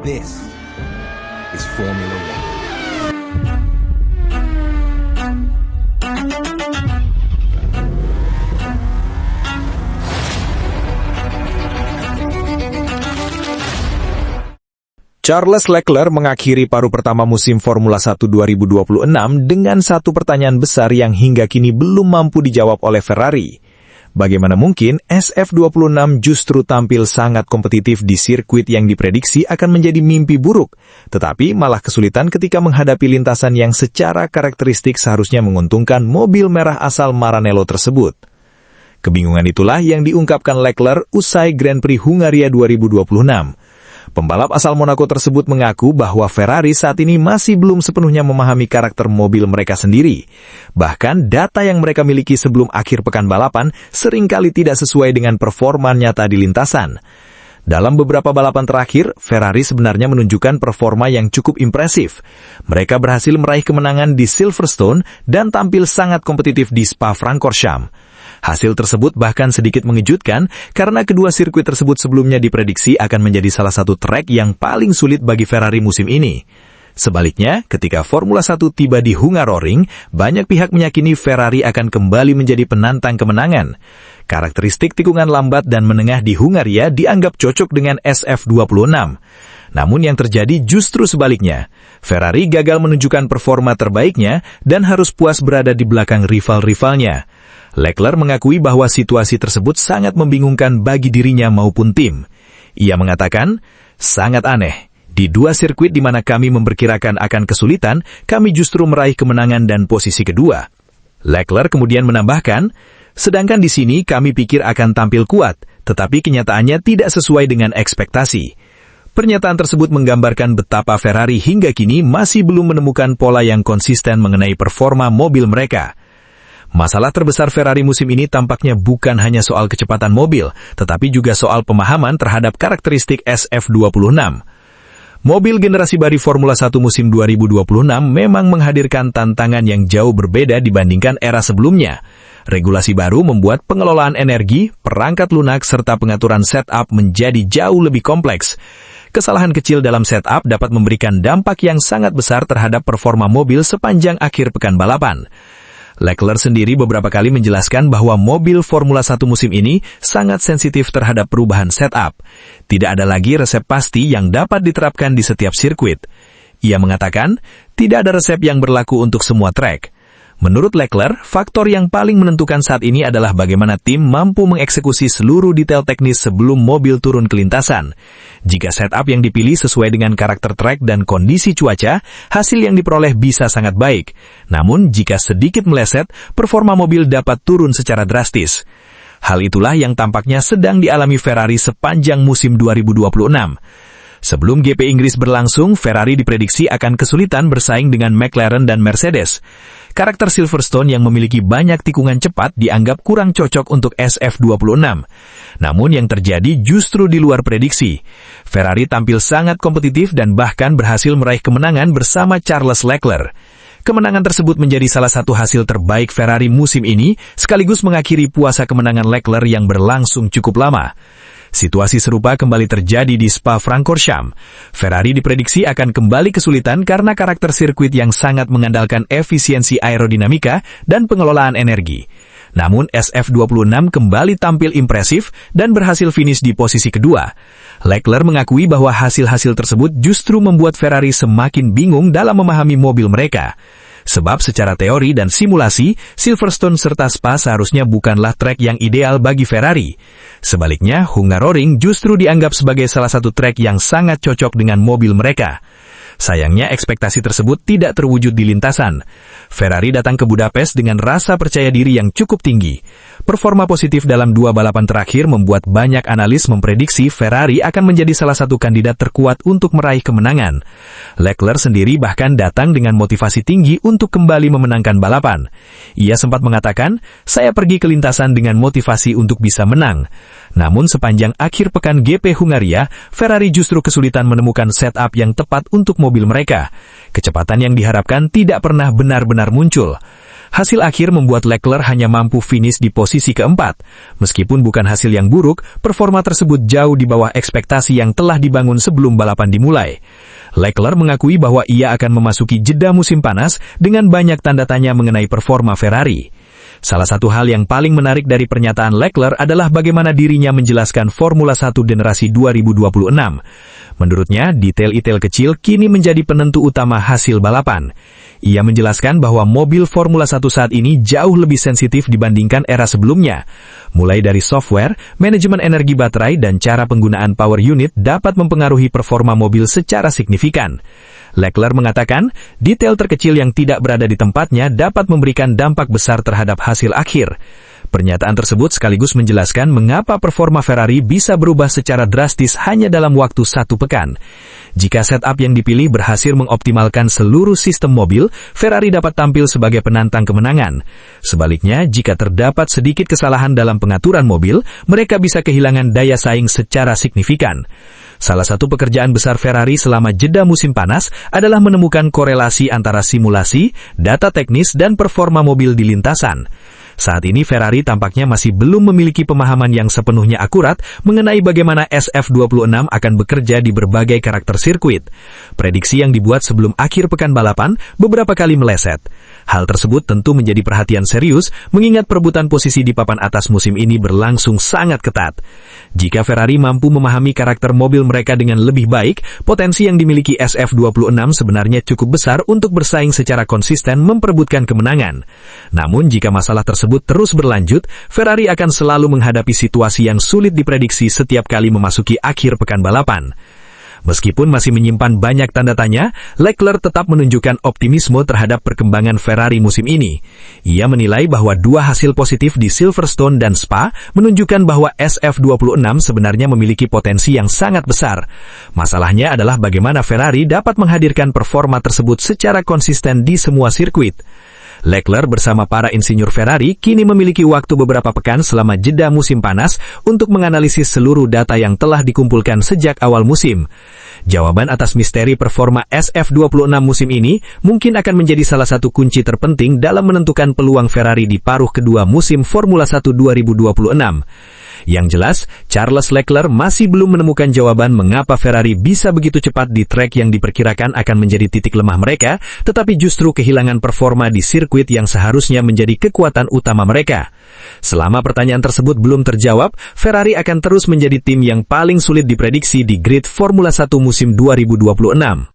This is Formula One. Charles Leclerc mengakhiri paruh pertama musim Formula 1 2026 dengan satu pertanyaan besar yang hingga kini belum mampu dijawab oleh Ferrari. Bagaimana mungkin SF26 justru tampil sangat kompetitif di sirkuit yang diprediksi akan menjadi mimpi buruk, tetapi malah kesulitan ketika menghadapi lintasan yang secara karakteristik seharusnya menguntungkan mobil merah asal Maranello tersebut. Kebingungan itulah yang diungkapkan Leclerc usai Grand Prix Hungaria 2026. Pembalap asal Monaco tersebut mengaku bahwa Ferrari saat ini masih belum sepenuhnya memahami karakter mobil mereka sendiri. Bahkan data yang mereka miliki sebelum akhir pekan balapan seringkali tidak sesuai dengan performa nyata di lintasan. Dalam beberapa balapan terakhir, Ferrari sebenarnya menunjukkan performa yang cukup impresif. Mereka berhasil meraih kemenangan di Silverstone dan tampil sangat kompetitif di Spa-Francorchamps. Hasil tersebut bahkan sedikit mengejutkan karena kedua sirkuit tersebut sebelumnya diprediksi akan menjadi salah satu trek yang paling sulit bagi Ferrari musim ini. Sebaliknya, ketika Formula 1 tiba di Hungaroring, banyak pihak meyakini Ferrari akan kembali menjadi penantang kemenangan. Karakteristik tikungan lambat dan menengah di Hungaria dianggap cocok dengan SF26. Namun yang terjadi justru sebaliknya. Ferrari gagal menunjukkan performa terbaiknya dan harus puas berada di belakang rival-rivalnya. Leclerc mengakui bahwa situasi tersebut sangat membingungkan bagi dirinya maupun tim. Ia mengatakan, sangat aneh. Di dua sirkuit di mana kami memperkirakan akan kesulitan, kami justru meraih kemenangan dan posisi kedua. Leclerc kemudian menambahkan, sedangkan di sini kami pikir akan tampil kuat, tetapi kenyataannya tidak sesuai dengan ekspektasi. Pernyataan tersebut menggambarkan betapa Ferrari hingga kini masih belum menemukan pola yang konsisten mengenai performa mobil mereka. Masalah terbesar Ferrari musim ini tampaknya bukan hanya soal kecepatan mobil, tetapi juga soal pemahaman terhadap karakteristik SF26. Mobil generasi baru Formula 1 musim 2026 memang menghadirkan tantangan yang jauh berbeda dibandingkan era sebelumnya. Regulasi baru membuat pengelolaan energi, perangkat lunak, serta pengaturan setup menjadi jauh lebih kompleks. Kesalahan kecil dalam setup dapat memberikan dampak yang sangat besar terhadap performa mobil sepanjang akhir pekan balapan. Leclerc sendiri beberapa kali menjelaskan bahwa mobil Formula 1 musim ini sangat sensitif terhadap perubahan setup. Tidak ada lagi resep pasti yang dapat diterapkan di setiap sirkuit. Ia mengatakan, tidak ada resep yang berlaku untuk semua trek. Menurut Leclerc, faktor yang paling menentukan saat ini adalah bagaimana tim mampu mengeksekusi seluruh detail teknis sebelum mobil turun ke lintasan. Jika setup yang dipilih sesuai dengan karakter trek dan kondisi cuaca, hasil yang diperoleh bisa sangat baik. Namun, jika sedikit meleset, performa mobil dapat turun secara drastis. Hal itulah yang tampaknya sedang dialami Ferrari sepanjang musim 2026. Sebelum GP Inggris berlangsung, Ferrari diprediksi akan kesulitan bersaing dengan McLaren dan Mercedes. Karakter Silverstone yang memiliki banyak tikungan cepat dianggap kurang cocok untuk SF26. Namun yang terjadi justru di luar prediksi. Ferrari tampil sangat kompetitif dan bahkan berhasil meraih kemenangan bersama Charles Leclerc. Kemenangan tersebut menjadi salah satu hasil terbaik Ferrari musim ini, sekaligus mengakhiri puasa kemenangan Leclerc yang berlangsung cukup lama. Situasi serupa kembali terjadi di Spa-Francorchamps. Ferrari diprediksi akan kembali kesulitan karena karakter sirkuit yang sangat mengandalkan efisiensi aerodinamika dan pengelolaan energi. Namun SF26 kembali tampil impresif dan berhasil finish di posisi kedua. Leclerc mengakui bahwa hasil-hasil tersebut justru membuat Ferrari semakin bingung dalam memahami mobil mereka. Sebab secara teori dan simulasi, Silverstone serta Spa seharusnya bukanlah trek yang ideal bagi Ferrari. Sebaliknya, Hungaroring justru dianggap sebagai salah satu trek yang sangat cocok dengan mobil mereka. Sayangnya ekspektasi tersebut tidak terwujud di lintasan. Ferrari datang ke Budapest dengan rasa percaya diri yang cukup tinggi. Performa positif dalam dua balapan terakhir membuat banyak analis memprediksi Ferrari akan menjadi salah satu kandidat terkuat untuk meraih kemenangan. Leclerc sendiri bahkan datang dengan motivasi tinggi untuk kembali memenangkan balapan. Ia sempat mengatakan, saya pergi ke lintasan dengan motivasi untuk bisa menang. Namun sepanjang akhir pekan GP Hungaria, Ferrari justru kesulitan menemukan setup yang tepat untuk mobil mereka. Kecepatan yang diharapkan tidak pernah benar-benar muncul. Hasil akhir membuat Leclerc hanya mampu finish di posisi keempat. Meskipun bukan hasil yang buruk, performa tersebut jauh di bawah ekspektasi yang telah dibangun sebelum balapan dimulai. Leclerc mengakui bahwa ia akan memasuki jeda musim panas dengan banyak tanda tanya mengenai performa Ferrari. Salah satu hal yang paling menarik dari pernyataan Leclerc adalah bagaimana dirinya menjelaskan Formula 1 generasi 2026. Menurutnya, detail-detail kecil kini menjadi penentu utama hasil balapan. Ia menjelaskan bahwa mobil Formula 1 saat ini jauh lebih sensitif dibandingkan era sebelumnya. Mulai dari software, manajemen energi baterai, dan cara penggunaan power unit dapat mempengaruhi performa mobil secara signifikan. Leclerc mengatakan, detail terkecil yang tidak berada di tempatnya dapat memberikan dampak besar terhadap hasil akhir. Pernyataan tersebut sekaligus menjelaskan mengapa performa Ferrari bisa berubah secara drastis hanya dalam waktu 1 pekan. Jika setup yang dipilih berhasil mengoptimalkan seluruh sistem mobil, Ferrari dapat tampil sebagai penantang kemenangan. Sebaliknya, jika terdapat sedikit kesalahan dalam pengaturan mobil, mereka bisa kehilangan daya saing secara signifikan. Salah satu pekerjaan besar Ferrari selama jeda musim panas adalah menemukan korelasi antara simulasi, data teknis, dan performa mobil di lintasan. Saat ini Ferrari tampaknya masih belum memiliki pemahaman yang sepenuhnya akurat mengenai bagaimana SF26 akan bekerja di berbagai karakter sirkuit. Prediksi yang dibuat sebelum akhir pekan balapan beberapa kali meleset. Hal tersebut tentu menjadi perhatian serius mengingat perebutan posisi di papan atas musim ini berlangsung sangat ketat. Jika Ferrari mampu memahami karakter mobil mereka dengan lebih baik, potensi yang dimiliki SF26 sebenarnya cukup besar untuk bersaing secara konsisten memperebutkan kemenangan. Namun jika masalah tersebut terus berlanjut, Ferrari akan selalu menghadapi situasi yang sulit diprediksi setiap kali memasuki akhir pekan balapan. Meskipun masih menyimpan banyak tanda tanya, Leclerc tetap menunjukkan optimisme terhadap perkembangan Ferrari musim ini. Ia menilai bahwa dua hasil positif di Silverstone dan Spa menunjukkan bahwa SF26 sebenarnya memiliki potensi yang sangat besar. Masalahnya adalah bagaimana Ferrari dapat menghadirkan performa tersebut secara konsisten di semua sirkuit. Leclerc bersama para insinyur Ferrari kini memiliki waktu beberapa pekan selama jeda musim panas untuk menganalisis seluruh data yang telah dikumpulkan sejak awal musim. Jawaban atas misteri performa SF26 musim ini mungkin akan menjadi salah satu kunci terpenting dalam menentukan peluang Ferrari di paruh kedua musim Formula 1 2026. Yang jelas, Charles Leclerc masih belum menemukan jawaban mengapa Ferrari bisa begitu cepat di trek yang diperkirakan akan menjadi titik lemah mereka, tetapi justru kehilangan performa di sirkuit yang seharusnya menjadi kekuatan utama mereka. Selama pertanyaan tersebut belum terjawab, Ferrari akan terus menjadi tim yang paling sulit diprediksi di grid Formula 1 musim 2026.